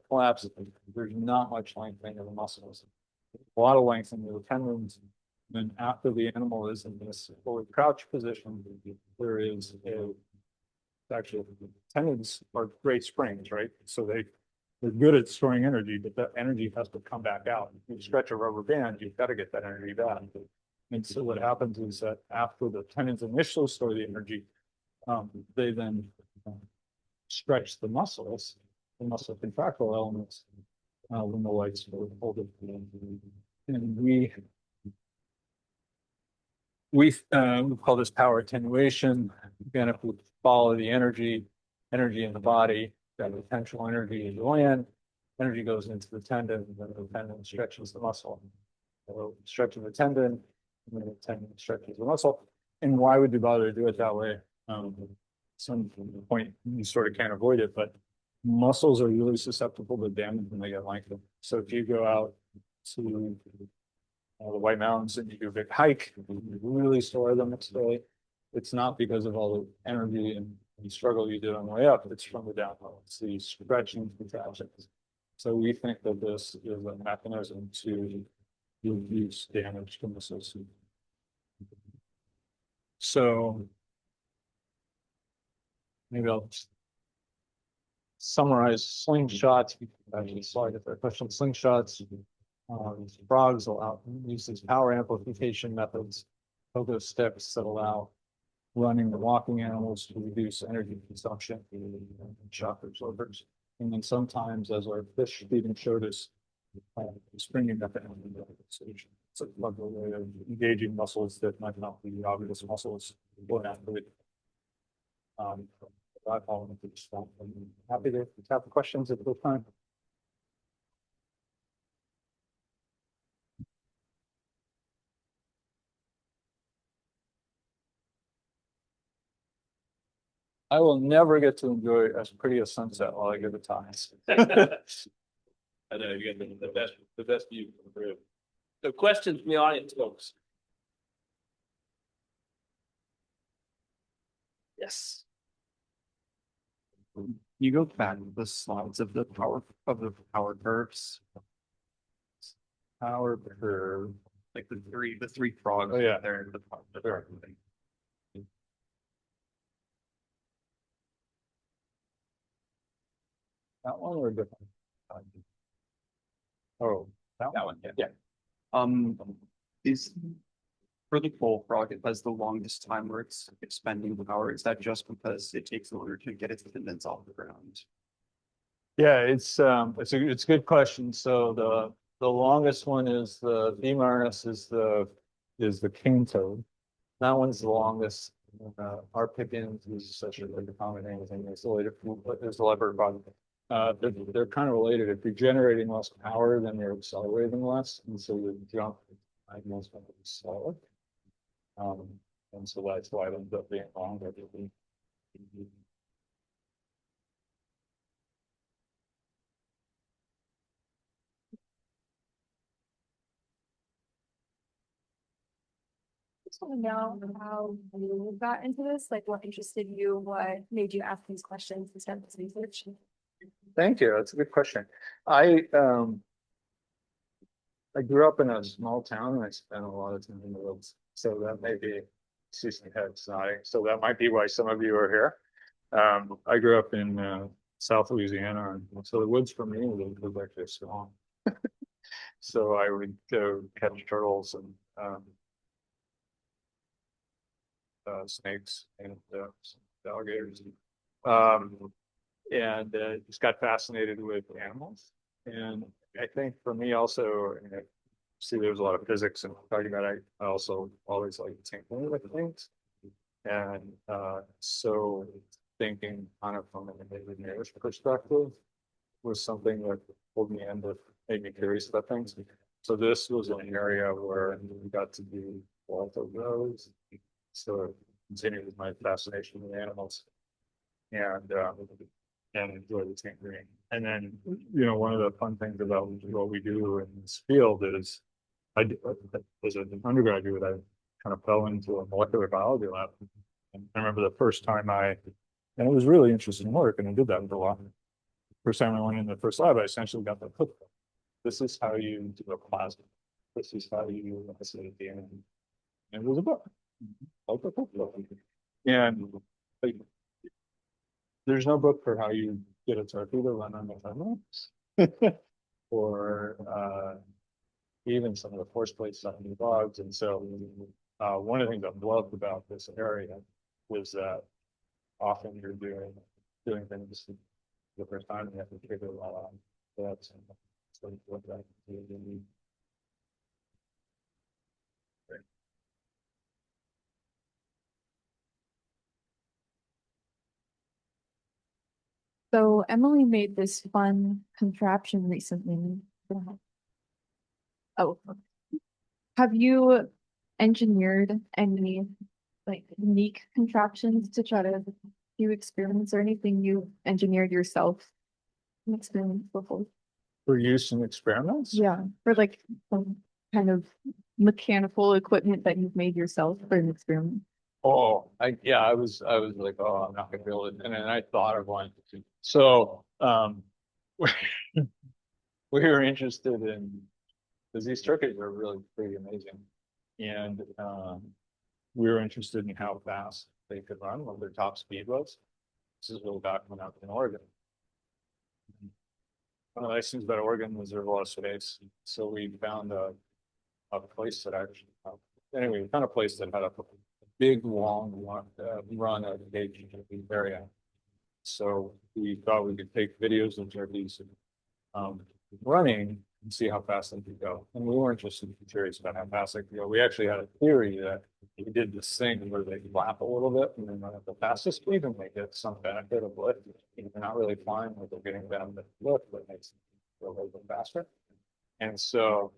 collapse, there's not much lengthening of the muscles. A lot of lengthening of the tendons. And after the animal is in this forward crouch position, there is actually tendons are great springs, right? So they're good at storing energy, but that energy has to come back out. If you stretch a rubber band, you've got to get that energy back. And so what happens is that after the tendons initially store the energy, they then stretch the muscle contractile elements when the legs are folded. And we call this power attenuation. Again, if we follow the energy in the body, got potential energy in the land, energy goes into the tendon, and then the tendon stretches the muscle. So stretching the tendon, and then the tendon stretches the muscle. And why would you bother to do it that way? Some point you sort of can't avoid it, but muscles are really susceptible to damage when they get lengthened. So if you go out to the White Mountains and you do a big hike, you really sore them next day. It's not because of all the energy and the struggle you did on the way up, it's from the downhill. It's the stretching contractions. So we think that this is a mechanism to reduce damage to muscles. So maybe I'll summarize slingshots. Actually, slide if there are questions. Slingshots. Frogs allow use these power amplification methods, pogo sticks that allow running and walking animals to reduce energy consumption, shock absorbers. And then sometimes, as our fish feeding showed us, springing up energy. It's a clever way of engaging muscles that might not be obvious muscles or athlete. I'm happy to have questions at this time. I will never get to enjoy as pretty a sunset while I give it time. I know you got the best view from the roof. So questions from the audience, folks. Yes. You go back to the slides of the power curves, Power curve. like the three frogs. Oh, yeah. There in the Sure. That one or a different? Oh, that That one. one, yeah. Yeah. Is for the bullfrog, it has the longest time where it's expending power. Is that just because it takes longer to get its tendons off the ground? Yeah, it's a good question. So the longest one is the femurus is the king toad. That one's the longest. Our pickens is such a common name. There's the leopard frog. They're kind of related. If you're generating less power, then you're accelerating less, and so the jump most of it is slower. And so that's why it ends up being longer. Just want to know how you got into this, like what interested you, what made you ask these questions and start this research? Thank you. That's a good question. I grew up in a small town and I spent a lot of time in the woods. So that may be Susan heads nodding. So that might be why some of you are here. I grew up in South Louisiana, and so the woods for me was actually a swamp. So I would go catch turtles and snakes and some alligators. And just got fascinated with animals. And I think for me also, see, there's a lot of physics and talking about it. I also always like tinkering with things. And so thinking kind of from an engineer's perspective was something that pulled me in, that made me curious about things. So this was an area where we got to do both of those. So it continued with my fascination with animals and enjoy the tinkering. And then, one of the fun things about what we do in this field is as an undergraduate, I kind of fell into a molecular biology lab. And I remember the first time and it was really interesting work, and I did that for a while. First time I went in the first lab, I essentially got the cookbook. This is how you do a plasma. This is how you isolate DNA. And it was a book. Like a cookbook. And like, there's no book for how you get a turkey to run on the timelines. Or even some of the force plate stuff in the dogs. And so one of the things I loved about this area was that often you're doing things for the first time and you have to figure a lot out. So that's what that is. So Emily made this fun contraption recently. Oh, have you engineered any like unique contraptions to try to do experiments or anything you engineered yourself in experiments before? For use in experiments? Yeah, for like some kind of mechanical equipment that you've made yourself for an experiment. Oh, I was like, oh, I'm not gonna be able to, and then I thought of one. So, we we were interested in, because these turkeys are really pretty amazing. And, we were interested in how fast they could run, what their top speed was. This is really back when I was in Oregon. One of the nice things about Oregon was there was a lot of space. So we found a place that actually, anyway, we found a place that had a big, long run of cage area. So we thought we could take videos of turkeys running and see how fast they could go. And we weren't just curious about how fast they could go. We actually had a theory that we did this thing where they flap a little bit and then run at the fastest speed and they get some benefit of lift. They're not really flying, but they're getting benefit of lift, but it makes them go a little bit faster. And so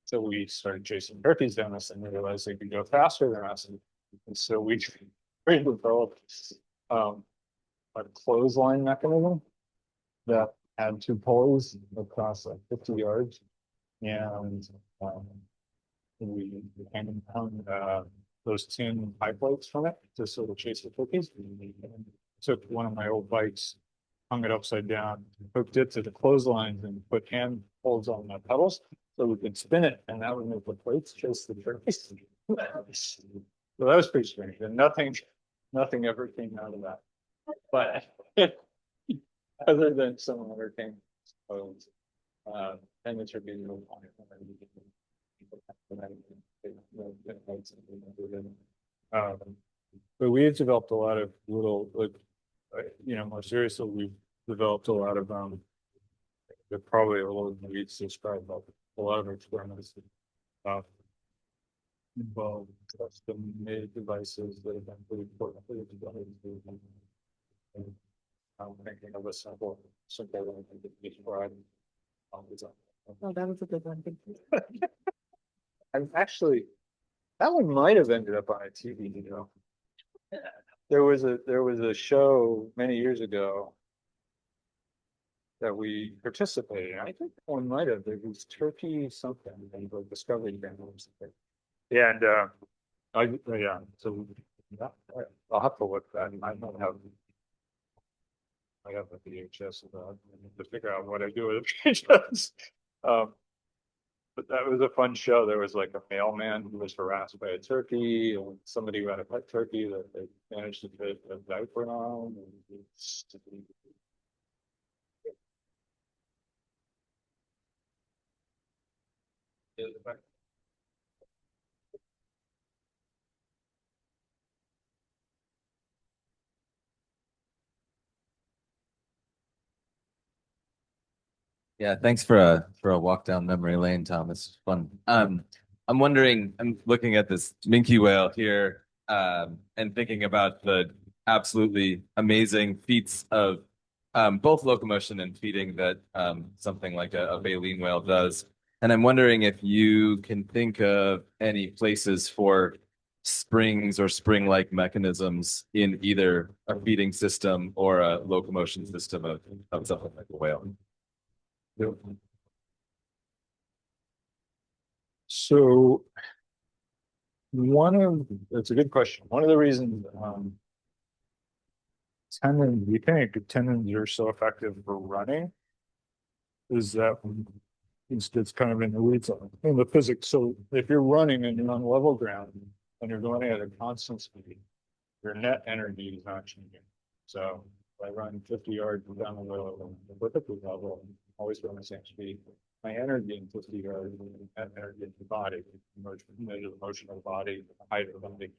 so we started chasing turkeys down this and we realized they could go faster than us. And so we developed a clothesline mechanism that had two pulleys across like 50 yards. And we hung those tin pipe lights from it to sort of chase the turkeys. Took one of my old bikes, hung it upside down, hooked it to the clotheslines and put hand holds on the pedals so we could spin it and that would make the plates chase the turkeys. So that was pretty strange and nothing ever came out of that. But other than some other things, and the turkeys were fine. But we have developed a lot of little, like, more seriously, we've developed a lot of, they're probably a little weeds to describe, but a lot of experiments involve custom made devices that have been pretty important for the development. I'm thinking of a simple one that could be described. Oh, that was a good one. Thank you. I'm actually, that one might have ended up on a TV, There was a show many years ago that we participated in. I think one might have, it was Turkey something, and the Discovery Channel or something. Yeah, and yeah, so yeah, I'll have to look that. I have a VHS to figure out what I do with a VHS. But that was a fun show. There was like a mailman who was harassed by a turkey, and somebody who had a pet turkey that they managed to fit a diaper on. Yeah, thanks for a walk down memory lane, Tom. It's fun. I'm wondering, I'm looking at this minke whale here, and thinking about the absolutely amazing feats of both locomotion and feeding that something like a baleen whale does. And I'm wondering if you can think of any places for springs or spring-like mechanisms in either a feeding system or a locomotion system of something like a whale. So that's a good question. One of the reasons we think tendons are so effective for running is that it's kind of in the weeds in the physics. So if you're running and you're on level ground and you're going at a constant speed, your net energy is not changing. So if I run 50 yards down the road at the vertical level, I'm always going the same speed. My energy in 50 yards and energy in the body, measure the motion of the body, the height of the body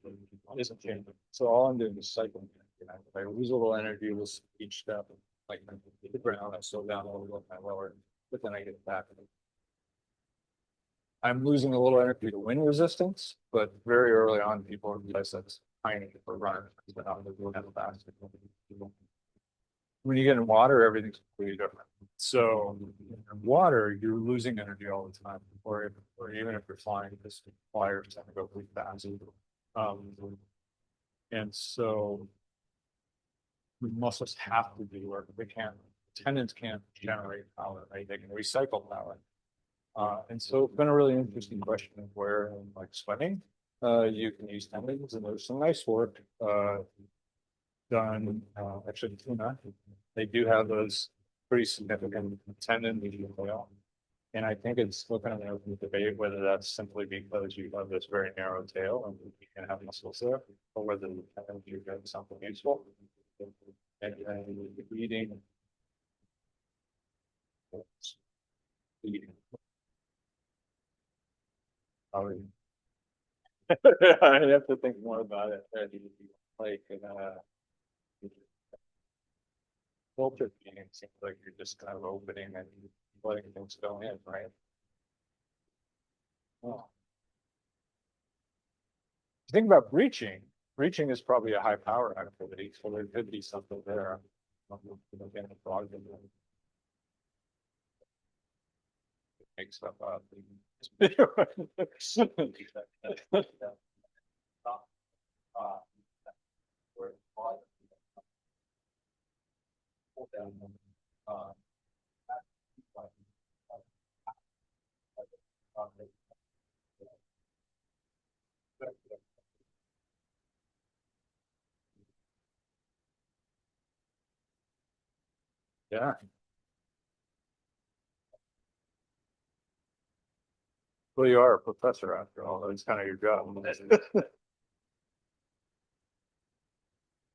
isn't changing. So all I'm doing is cycling. If I lose a little energy with each step, like the ground, I slow down a little bit, I lower it, but then I get it back. I'm losing a little energy to wind resistance, but very early on, people realize that's tiny for runners. But not that we have fast. When you get in water, everything's completely different. So in water, you're losing energy all the time, or even if you're flying, because flyers tend to go pretty fast. And so the muscles have to do work. They can't, tendons can't generate power, right? They can recycle power. And so it's been a really interesting question of where, like swimming, you can use tendons, and there's some nice work done. Actually, tuna, they do have those pretty significant tendons in the whale. And I think it's still kind of an open debate whether that's simply because you have this very narrow tail and you can have muscles there, or whether you have something useful. And eating. I have to think more about it. Like, filter feeding seems like you're just kind of opening and letting things go in, right? Well, think about breaching. Breaching is probably a high power activity, so there could be something there. Make stuff up. Yeah. Well, you are a professor after all. That's kind of your job.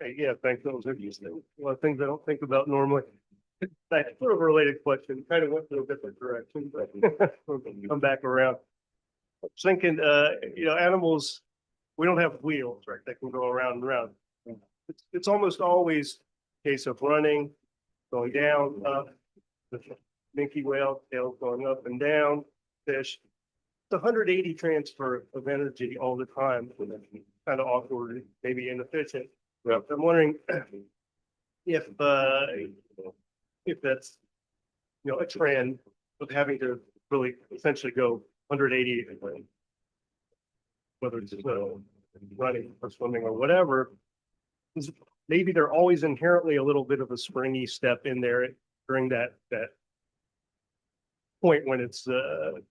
Hey, yeah, thanks. That was interesting. A lot of things I don't think about normally. That's sort of a related question, kind of went through a different direction, but we'll come back around. I was thinking, animals, we don't have wheels, right? That can go around and around. It's almost always a case of running, going down, up, the minke whale, tail going up and down, fish. It's 180 transfer of energy all the time, kind of awkward, maybe inefficient. Yep. I'm wondering if that's a trend of having to really essentially go 180, whether it's running or swimming or whatever. Maybe they're always inherently a little bit of a springy step in there during that point when it's about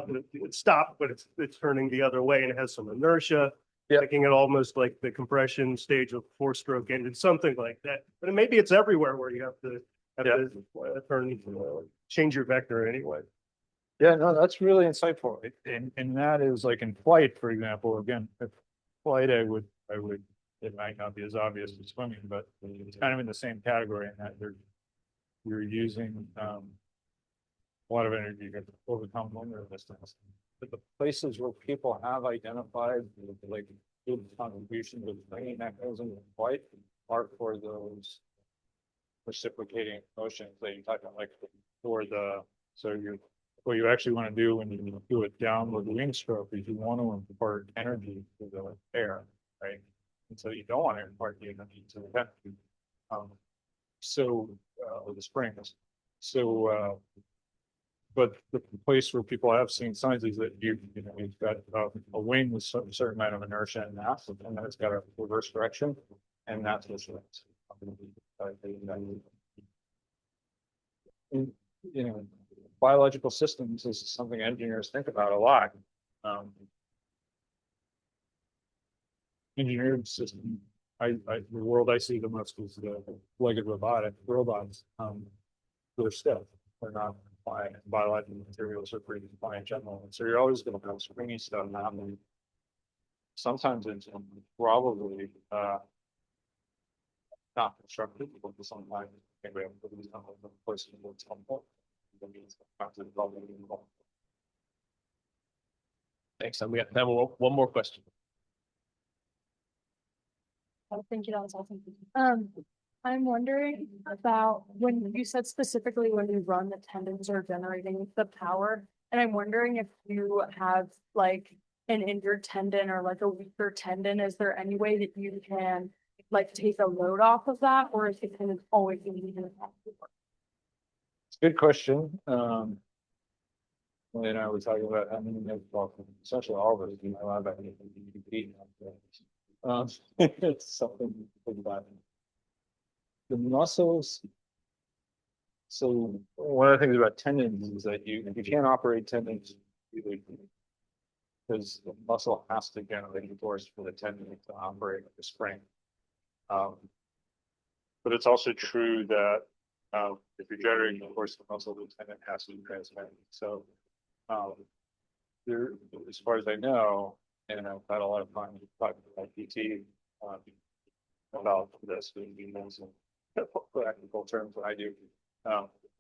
to stop, but it's turning the other way and it has some inertia. Yep. Making it almost like the compression stage of four-stroke engine, something like that. But maybe it's everywhere where you have to turn, change your vector anyway. Yeah, no, that's really insightful. And that is like in flight, for example, again, if flight, I would, it might not be as obvious as swimming, but it's kind of in the same category in that you're using, a lot of energy to overcome lunar distance. But the places where people have identified like good contributions of training mechanisms in flight are for those reciprocating motions that you talk about, like what you actually want to do when you do a downward wing stroke is you want to impart energy to the air, right? And so you don't want to impart the energy to the head. Or the springs. But the place where people have seen signs is that you've got a wing with a certain amount of inertia and mass, and then it's got a reverse direction, and that's what's biological systems is something engineers think about a lot. Engineered system. The world I see the most is the legged robots. They're stiff. They're not biological materials are pretty fine in general. And so you're always going to have springy stuff happening. Sometimes it's probably not constructive, but sometimes we have to do something with the person that's helpful. Thanks. And we have time for one more question. Oh, thank you. That was awesome. I'm wondering about when you said specifically when you run, the tendons are generating the power. And I'm wondering if you have like an injured tendon or like a weaker tendon, is there any way that you can like take a load off of that, or is it kind of always gonna be doing that? It's a good question. Well, and I was talking about, I mean, essentially all of it, you know, a lot about anything you compete. It's something to think about. The muscles. So one of the things about tendons is that you can't operate tendons either, because the muscle has to generate force for the tendon to operate like a spring. But it's also true that if you're generating the force of the muscle, the tendon has to be transmitted. So there, as far as I know, and I've had a lot of fun talking about PT about this, being some technical terms that I do.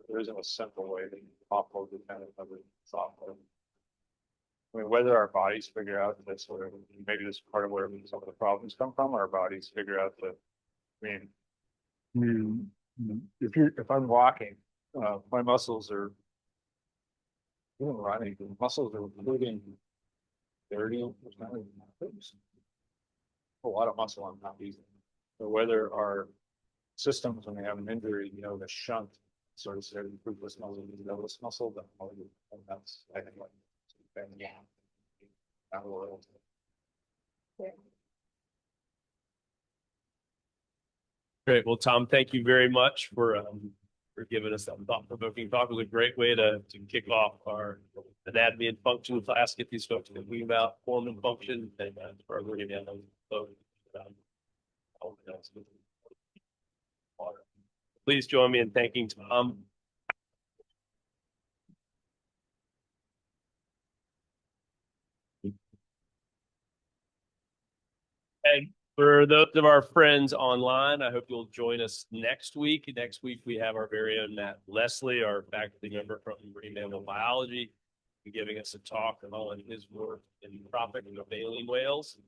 There isn't a simple way to offload the tendon of the software. I mean, whether our bodies figure out this, or maybe this is part of where some of the problems come from, our bodies figure out that, I mean, if I'm walking, my muscles are, even running, the muscles are including 30%. A lot of muscle I'm not using. So whether our systems, when they have an injury, you know, the shunt sort of said improve this muscle, this muscle, then that's, I think, like, yeah. That world. Great. Well, Tom, thank you very much for giving us that thought-provoking talk. It was a great way to kick off our anatomy and function class, get these folks thinking about form and function, and further get down those. Please join me in thanking Tom. And for those of our friends online, I hope you'll join us next week. Next week, we have our very own Matt Leslie, our faculty member from Organismal Biology, giving us a talk on his work in tropic and baleen whales.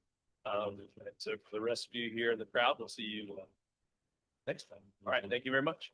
So for the rest of you here in the crowd, we'll see you next time. All right. Thank you very much.